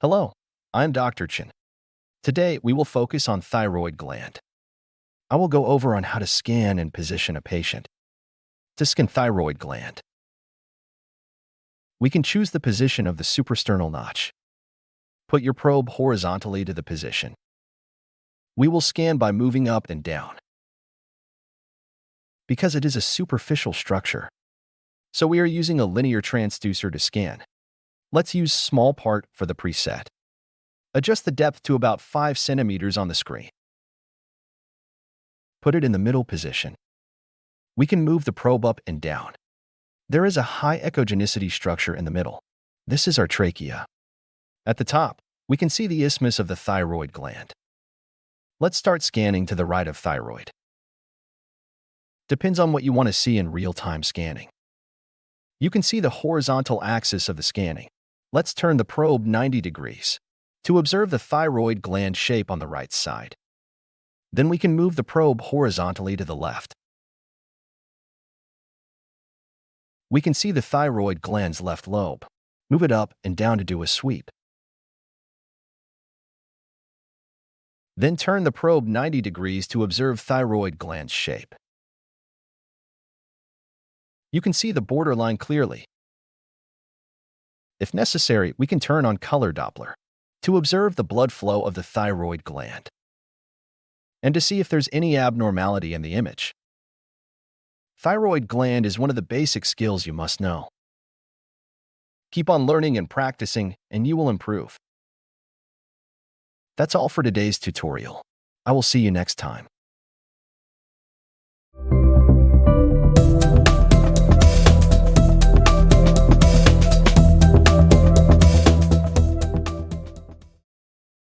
Hello, I'm Dr. Chin. Today, we will focus on thyroid gland. I will go over on how to scan and position a patient. To scan thyroid gland, we can choose the position of the suprasternal notch. Put your probe horizontally to the position. We will scan by moving up and down. Because it is a superficial structure, so we are using a linear transducer to scan. Let's use small part for the preset. Adjust the depth to about 5 centimeters on the screen. Put it in the middle position. We can move the probe up and down. There is a high echogenicity structure in the middle. This is our trachea. At the top, we can see the isthmus of the thyroid gland. Let's start scanning to the right of thyroid. Depends on what you want to see in real-time scanning. You can see the horizontal axis of the scanning. Let's turn the probe 90 degrees to observe the thyroid gland shape on the right side. Then we can move the probe horizontally to the left. We can see the thyroid gland's left lobe. Move it up and down to do a sweep. Then turn the probe 90 degrees to observe thyroid gland's shape. You can see the borderline clearly. If necessary, we can turn on color Doppler to observe the blood flow of the thyroid gland and to see if there's any abnormality in the image. Thyroid gland is one of the basic skills you must know. Keep on learning and practicing, and you will improve. That's all for today's tutorial. I will see you next time.